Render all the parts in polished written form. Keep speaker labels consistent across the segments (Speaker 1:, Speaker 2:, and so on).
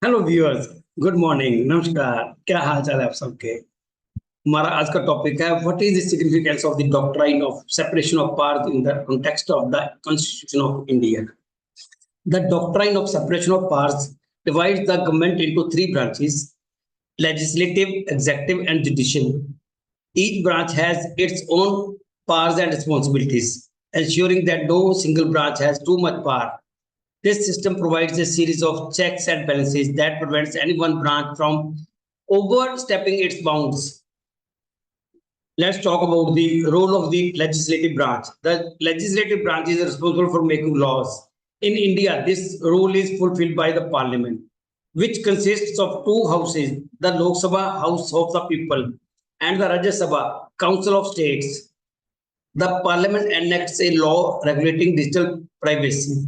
Speaker 1: Hello viewers. Good morning, नमस्कार। क्या हाल चाल है आप सबके। हमारा आज का टॉपिक है what is the significance of the doctrine of separation of powers in the context of the constitution of India. The doctrine of separation of powers divides the government into three branches: legislative, executive, and judicial. Each branch has its own powers and responsibilities, ensuring that no single branch has too much power. This system provides a series of checks and balances that prevents any one branch from overstepping its bounds. Let's talk about the role of the legislative branch. The legislative branch is responsible for making laws. In India, this role is fulfilled by the parliament, which consists of two houses: the Lok Sabha, House of the People, and the Rajya Sabha, Council of States. The parliament enacts a law regulating digital privacy.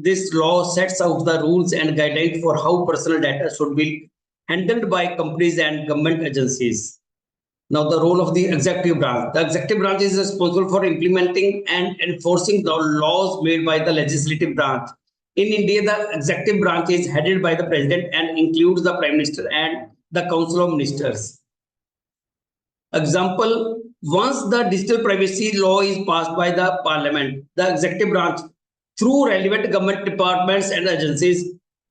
Speaker 1: This law sets out the rules and guidelines for how personal data should be handled by companies and government agencies. Now, the role of the executive branch. The executive branch is responsible for implementing and enforcing the laws made by the legislative branch. In India, the executive branch is headed by the president and includes the prime minister and the council of ministers. Example: once the digital privacy law is passed by the parliament, the executive branch, through relevant government departments and agencies,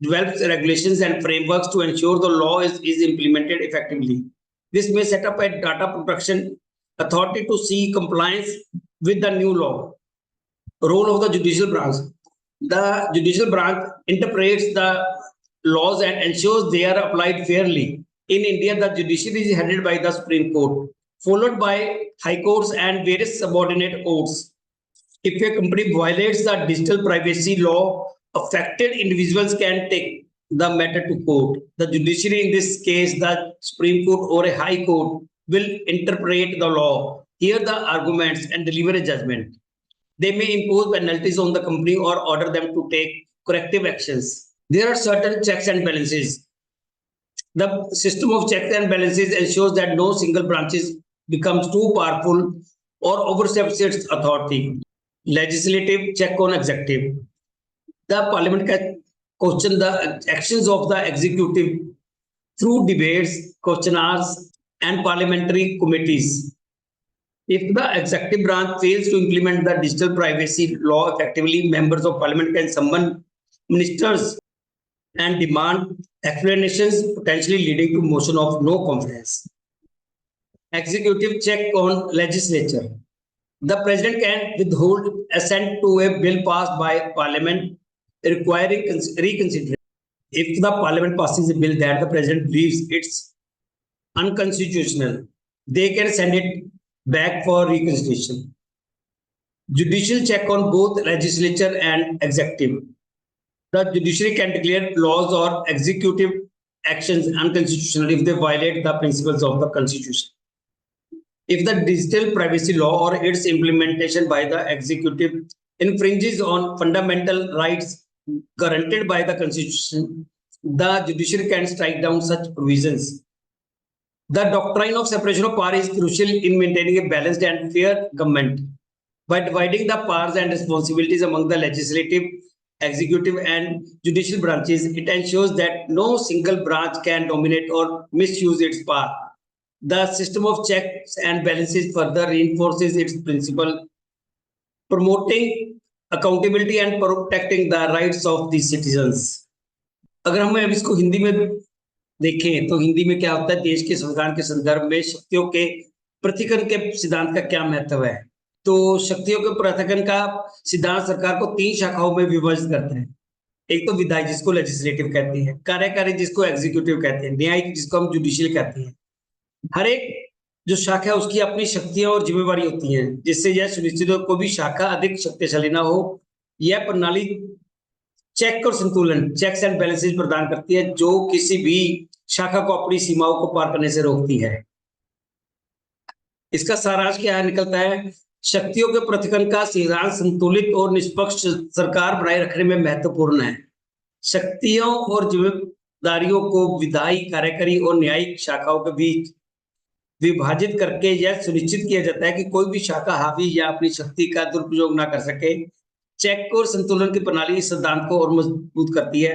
Speaker 1: develops regulations and frameworks to ensure the law is implemented effectively. This may set up a data protection authority to see compliance with the new law. Role of the judicial branch. The judicial branch interprets the laws and ensures they are applied fairly. In India, the judiciary is headed by the Supreme Court, followed by high courts and various subordinate courts. If a company violates the digital privacy law, affected individuals can take the matter to court. The judiciary, in this case, the Supreme Court or a high court, will interpret the law, hear the arguments, and deliver a judgment. They may impose penalties on the company or order them to take corrective actions. There are certain checks and balances. The system of checks and balances ensures that no single branch becomes too powerful or oversteps its authority. Legislative check on executive. The parliament can question the actions of the executive through debates, questionnaires, and parliamentary committees. If the executive branch fails to implement the digital privacy law effectively, members of parliament can summon ministers and demand explanations, potentially leading to motion of no confidence. Executive check on legislature. The president can withhold assent to a bill passed by parliament requiring reconsideration. If the parliament passes a bill that the president believes it's unconstitutional, they can send it back for reconsideration. Judicial check on both legislature and executive. The judiciary can declare laws or executive actions unconstitutional if they violate the principles of the constitution. If the digital privacy law or its implementation by the executive infringes on fundamental rights guaranteed by the constitution, the judiciary can strike down such provisions. The doctrine of separation of power is crucial in maintaining a balanced and fair government. By dividing the powers and responsibilities among the legislative, executive, and judicial branches, it ensures that no single branch can dominate or misuse its power. The system of checks and balances further reinforces its principle, promoting accountability and protecting the rights of the citizens. अगर हम अब इसको हिंदी में देखें तो हिंदी में क्या होता है, देश के संविधान के संदर्भ में शक्तियों के पृथक्करण के सिद्धांत का क्या महत्व है। तो शक्तियों के पृथक्करण का सिद्धांत सरकार को तीन शाखाओं में विभाजित करता है। एक तो विधायी जिसको लेजिस्लेटिव कहते हैं, कार्यकारी जिसको एग्जीक्यूटिव कहते हैं, न्यायिक जिसको हम जुडिशियल कहते हैं। हर एक जो शाखा है उसकी अपनी शक्तियां और जिम्मेवारी होती हैं, जिससे यह सुनिश्चित हो कोई भी शाखा अधिक शक्तिशाली ना हो। यह प्रणाली चेक और संतुलन, चेक्स एंड बैलेंसेस प्रदान करती है, जो किसी भी शाखा को अपनी सीमाओं को पार करने से रोकती है। इसका सारांश क्या निकलता है? शक्तियों के पृथक्करण का सिद्धांत संतुलित और निष्पक्ष सरकार बनाए रखने में महत्वपूर्ण है। शक्तियों और जिम्मेदारियों को विधायी, कार्यकारी और न्यायिक शाखाओं के बीच विभाजित करके यह सुनिश्चित किया जाता है कि कोई भी शाखा हावी या अपनी शक्ति का दुरुपयोग ना कर सके। चेक और संतुलन की प्रणाली इस सिद्धांत को और मजबूत करती है।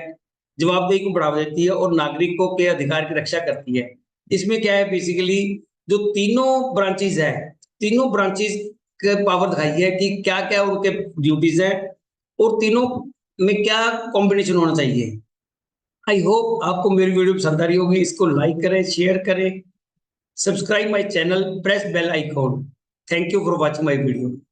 Speaker 1: जवाबदेही को बढ़ावा देती है और नागरिकों के अधिकार की रक्षा करती है। इसमें क्या है बेसिकली जो तीनों ब्रांचेस है, तीनों ब्रांचेस के पावर दिखाई है कि क्या-क्या उनके ड्यूटीज है और तीनों में क्या कॉम्बिनेशन होना चाहिए। आई होप आपको मेरी वीडियो पसंद आ रही होगी। इसको लाइक करें, शेयर करें, subscribe my channel, press bell icon. Thank you for watching my video.